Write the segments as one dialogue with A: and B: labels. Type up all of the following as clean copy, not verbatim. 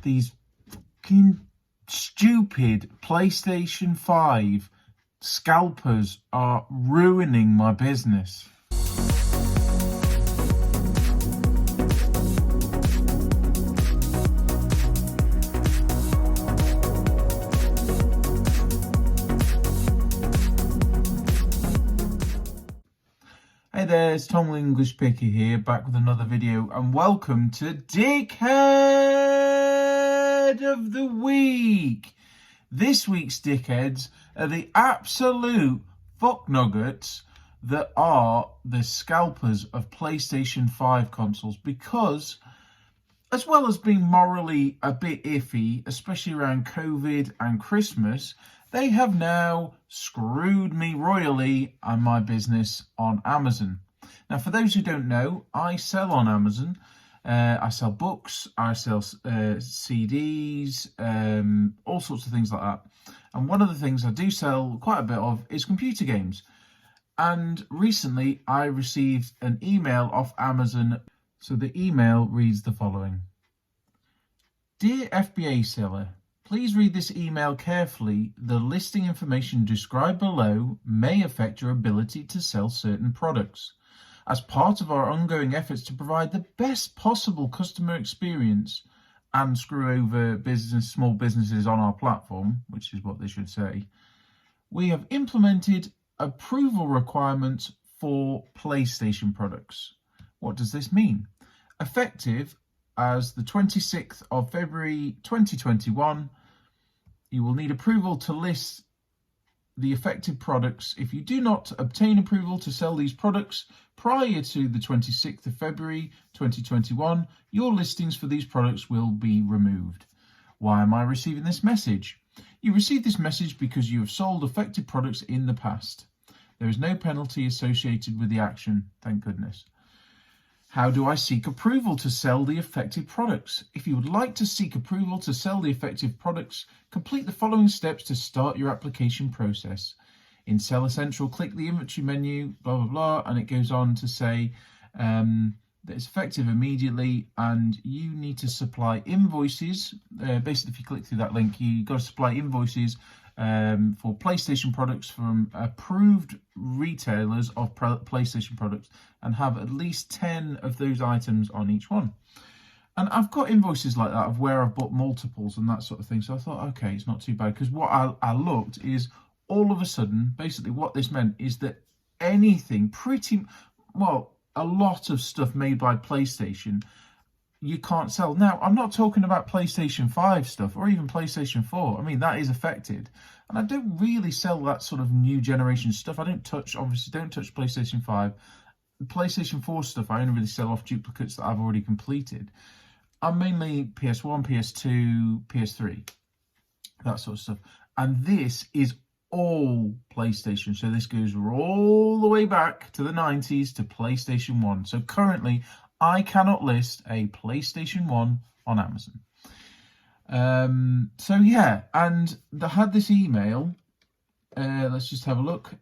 A: These fucking stupid PlayStation 5 scalpers are ruining my business. Hey there, it's Tom English Picker here, back with another video, and welcome to Dickhead of the Week. This week's dickheads are the absolute fuck nuggets that are the scalpers of PlayStation 5 consoles, because as well as being morally a bit iffy, especially around COVID and Christmas, they have now screwed me royally and my business on Amazon. Now, for those who don't know, I sell on Amazon. I sell books, I sell CDs, all sorts of things like that. And one of the things I do sell quite a bit of is computer games. And recently I received an email off Amazon. So the email reads the following. Dear FBA seller, please read this email carefully. The listing information described below may affect your ability to sell certain products. As part of our ongoing efforts to provide the best possible customer experience and screw over small businesses on our platform, which is what they should say, we have implemented approval requirements for PlayStation products. What does this mean? Effective as the 26th of February 2021, you will need approval to list the affected products. If you do not obtain approval to sell these products prior to the 26th of February 2021, your listings for these products will be removed. Why am I receiving this message? You received this message because you have sold affected products in the past. There is no penalty associated with the action, thank goodness. How do I seek approval to sell the affected products? If you would like to seek approval to sell the affected products, complete the following steps to start your application process. In Seller Central, click the inventory menu, blah, blah, blah, and it goes on to say that it's effective immediately, and you need to supply invoices. Basically, if you click through that link, you've got to supply invoices for PlayStation products from approved retailers of PlayStation products and have at least 10 of those items on each one. And I've got invoices like that of where I've bought multiples and that sort of thing. So I thought, okay, it's not too bad, because what I looked is all of a sudden, basically what this meant is that anything a lot of stuff made by PlayStation, you can't sell. Now, I'm not talking about PlayStation 5 stuff or even PlayStation 4. I mean, that is affected. And I don't really sell that sort of new generation stuff. I don't touch PlayStation 5. PlayStation 4 stuff, I only really sell off duplicates that I've already completed. I'm mainly PS1, PS2, PS3, that sort of stuff. And this is all PlayStation. So this goes all the way back to the 90s to PlayStation 1. So currently, I cannot list a PlayStation 1 on Amazon. So yeah, and they had this email. Let's just have a look.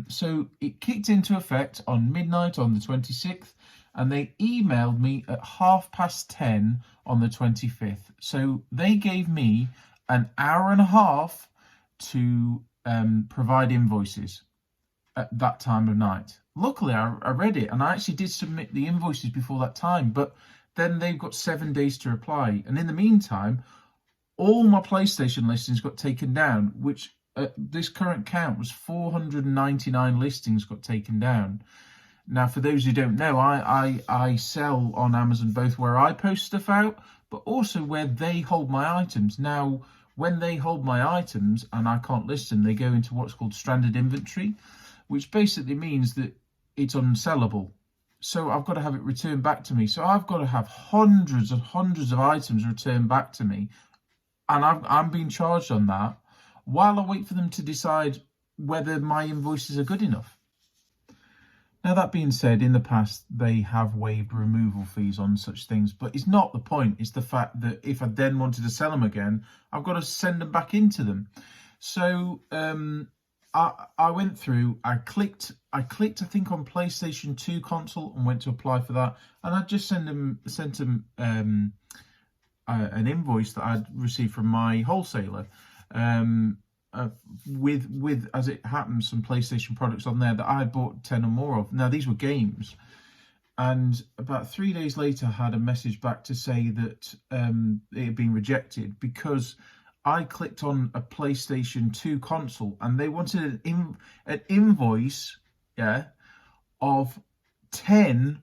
A: So it kicked into effect on midnight on the 26th, and they emailed me at 10:30 on the 25th. So they gave me an hour and a half to provide invoices at that time of night. Luckily, I read it, and I actually did submit the invoices before that time, but then they've got 7 days to reply. And in the meantime, all my PlayStation listings got taken down, which at this current count was 499 listings got taken down. Now, for those who don't know, I sell on Amazon both where I post stuff out, but also where they hold my items. Now, when they hold my items and I can't list them, they go into what's called stranded inventory, which basically means that it's unsellable. So I've got to have it returned back to me. So I've got to have hundreds and hundreds of items returned back to me. And I'm being charged on that while I wait for them to decide whether my invoices are good enough. Now, that being said, in the past, they have waived removal fees on such things, but it's not the point. It's the fact that if I then wanted to sell them again, I've got to send them back into them. So I went through, I clicked, I think on PlayStation 2 console and went to apply for that. And I just sent them an invoice that I'd received from my wholesaler, with as it happens some PlayStation products on there that I bought 10 or more of. Now these were games, and about 3 days later I had a message back to say that it had been rejected because I clicked on a PlayStation 2 console and they wanted an invoice, yeah, of 10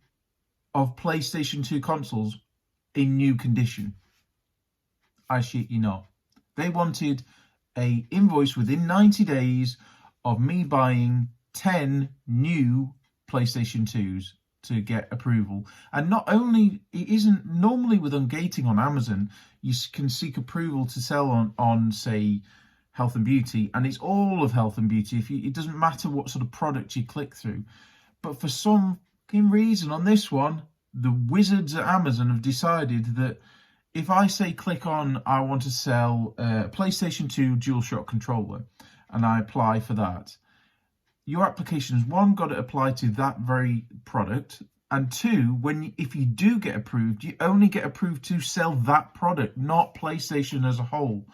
A: of PlayStation 2 consoles in new condition. I shit you not. They wanted a invoice within 90 days of me buying 10 new PlayStation 2s to get approval. And not only, it isn't normally with ungating on Amazon, you can seek approval to sell on say health and beauty, and it's all of health and beauty. It doesn't matter what sort of product you click through. But for some reason on this one, the wizards at Amazon have decided that if I say click on, I want to sell a PlayStation 2 DualShock controller, and I apply for that, your application has, one, got to apply to that very product, and two, if you do get approved, you only get approved to sell that product, not PlayStation as a whole.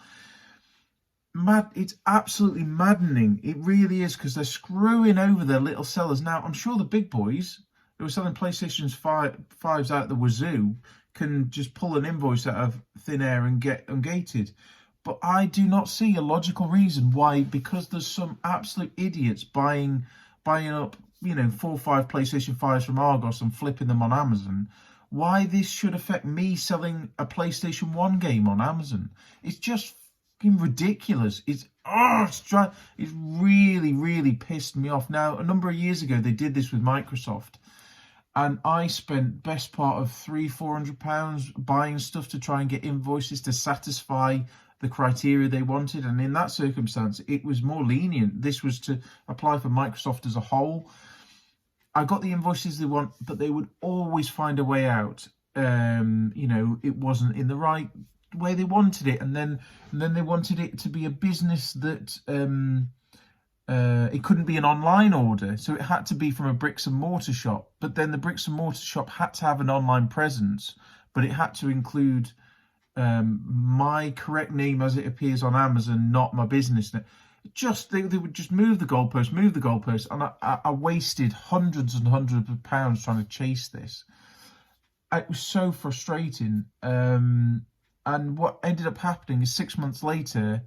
A: It's absolutely maddening. It really is, because they're screwing over their little sellers. Now, I'm sure the big boys who are selling PlayStation 5s out the wazoo can just pull an invoice out of thin air and get ungated. But I do not see a logical reason why, because there's some absolute idiots buying up, 4 or 5 PlayStation 5s from Argos and flipping them on Amazon, why this should affect me selling a PlayStation 1 game on Amazon. It's just fucking ridiculous. It's really, really pissed me off. Now, a number of years ago, they did this with Microsoft, and I spent best part of £300-400 buying stuff to try and get invoices to satisfy the criteria they wanted. And in that circumstance, it was more lenient. This was to apply for Microsoft as a whole. I got the invoices they want, but they would always find a way out. It wasn't in the right way they wanted it. And then they wanted it to be a business that it couldn't be an online order, so it had to be from a bricks and mortar shop. But then the bricks and mortar shop had to have an online presence, but it had to include my correct name as it appears on Amazon, not my business name. They would just move the goalpost, and I wasted hundreds and hundreds of pounds trying to chase this. It was so frustrating. And what ended up happening is 6 months later,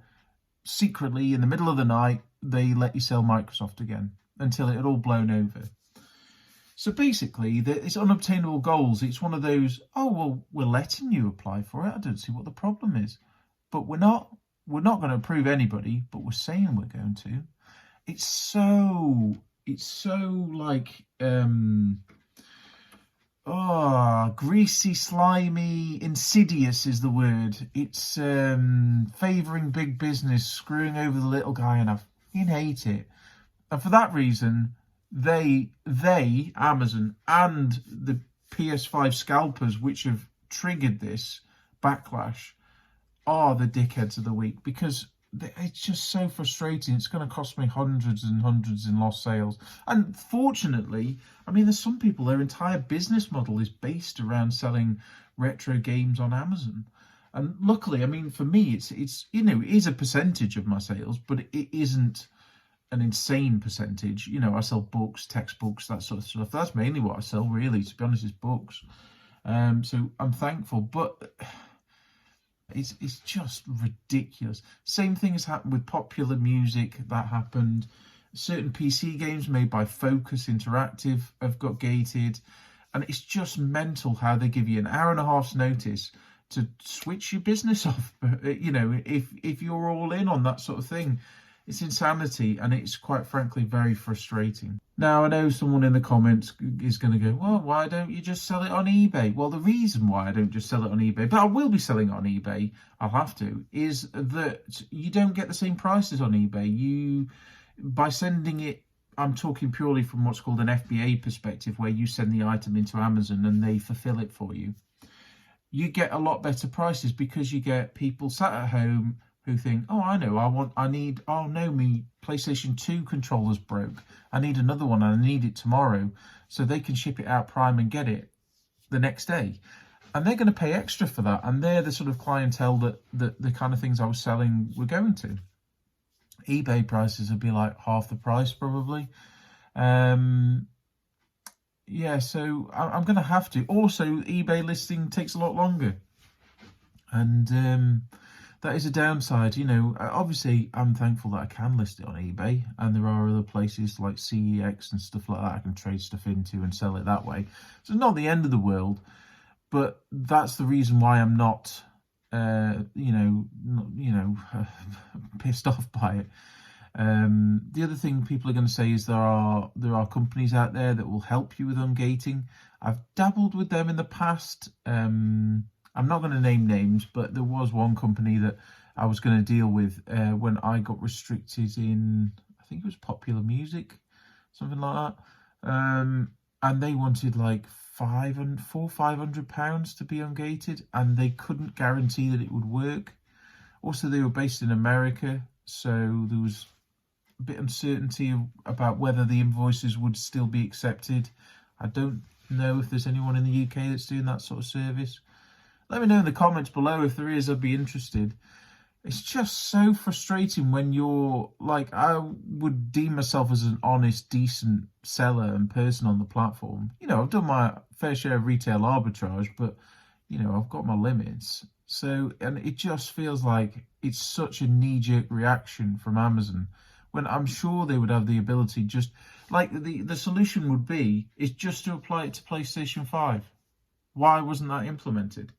A: secretly in the middle of the night, they let you sell Microsoft again until it had all blown over. So basically, it's unobtainable goals. It's one of those, oh, well, we're letting you apply for it. I don't see what the problem is. But we're not going to approve anybody, but we're saying we're going to. It's so like, greasy, slimy, insidious is the word. It's favouring big business, screwing over the little guy, and I fucking hate it. And for that reason, they, Amazon, and the PS5 scalpers, which have triggered this backlash, are the dickheads of the week, because it's just so frustrating. It's going to cost me hundreds and hundreds in lost sales. And fortunately, there's some people, their entire business model is based around selling retro games on Amazon. And luckily, for me, it's it is a percentage of my sales, but it isn't an insane percentage. I sell books, textbooks, that sort of stuff. That's mainly what I sell, really, to be honest, is books. So I'm thankful, but it's just ridiculous. Same thing has happened with popular music. That happened. Certain PC games made by Focus Interactive have got gated, and it's just mental how they give you an hour and a half's notice to switch your business off. If you're all in on that sort of thing. It's insanity, and it's quite frankly very frustrating. Now, I know someone in the comments is going to go, well, why don't you just sell it on eBay? Well, the reason why I don't just sell it on eBay, but I will be selling it on eBay, I'll have to, is that you don't get the same prices on eBay. By sending it, I'm talking purely from what's called an FBA perspective, where you send the item into Amazon and they fulfill it for you. You get a lot better prices, because you get people sat at home who think, oh, my PlayStation 2 controller's broke. I need another one, and I need it tomorrow. So they can ship it out Prime and get it the next day. and they're going to pay extra for that, and they're the sort of clientele that the kind of things I was selling were going to. eBay prices would be like half the price probably. Yeah, so I'm going to have to. Also, eBay listing takes a lot longer, and that is a downside. You know, obviously I'm thankful that I can list it on eBay, and there are other places like CEX and stuff like that I can trade stuff into and sell it that way. So it's not the end of the world, but that's the reason why I'm not, pissed off by it. The other thing people are going to say is there are companies out there that will help you with ungating. I've dabbled with them in the past. I'm not going to name names, but there was one company that I was going to deal with when I got restricted in, I think it was popular music, something like that. And they wanted like £500 to be ungated, and they couldn't guarantee that it would work. Also, they were based in America, so there was a bit of uncertainty about whether the invoices would still be accepted. I don't know if there's anyone in the UK that's doing that sort of service. Let me know in the comments below if there is. I'd be interested. It's just so frustrating when you're like, I would deem myself as an honest, decent seller and person on the platform. You know, I've done my fair share of retail arbitrage, but, you know, I've got my limits. So, and it just feels like it's such a knee-jerk reaction from Amazon, when I'm sure they would have the ability, just like the solution would be, is just to apply it to PlayStation 5. Why wasn't that implemented?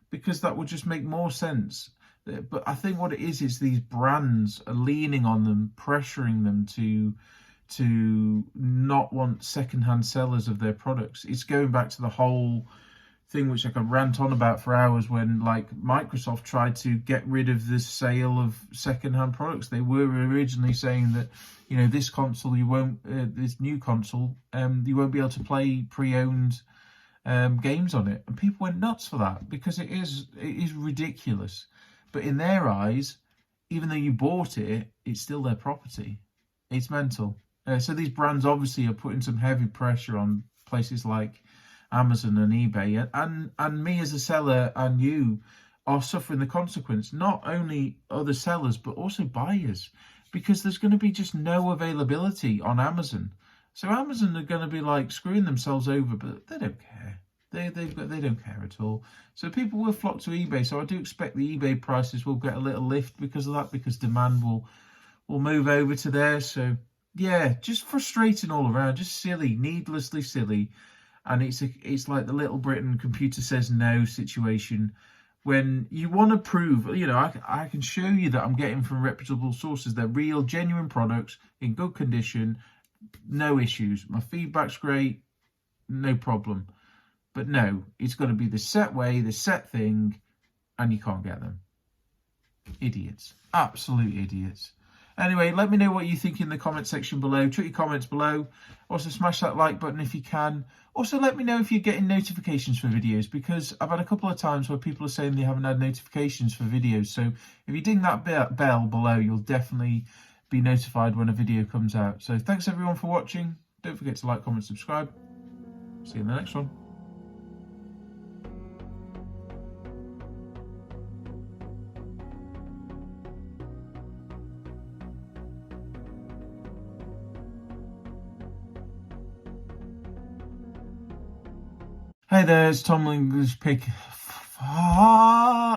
A: Because that would just make more sense. But I think what it is these brands are leaning on them, pressuring them to not want secondhand sellers of their products. It's going back to the whole thing which I could rant on about for hours, when like Microsoft tried to get rid of the sale of secondhand products. They were originally saying that, you know, this console you won't, this new console, you won't be able to play pre-owned games on it, and people went nuts for that because it is ridiculous. But in their eyes, even though you bought it, it's still their property. It's mental. So these brands obviously are putting some heavy pressure on places like Amazon and eBay, and me as a seller and you are suffering the consequence. Not only other sellers, but also buyers, because there's going to be just no availability on Amazon. So Amazon are going to be like screwing themselves over, but they don't care. They don't care at all. So people will flock to eBay. So I do expect the eBay prices will get a little lift because of that, because demand will move over to there. So yeah, just frustrating all around, just silly, needlessly silly. And it's like the Little Britain computer says no situation, when you want to prove, you know, I can show you that I'm getting from reputable sources. They're real, genuine products in good condition, no issues. My feedback's great, no problem. But no, it's got to be the set way, the set thing, and you can't get them. Idiots. Absolute idiots. Anyway, let me know what you think in the comment section below. Chuck your comments below. Also, smash that like button if you can. Also, let me know if you're getting notifications for videos, because I've had a couple of times where people are saying they haven't had notifications for videos. So if you ding that bell below, you'll definitely be notified when a video comes out. So thanks everyone for watching. Don't forget to like, comment, subscribe. See you in the next one. Hey there, it's Tom English Pig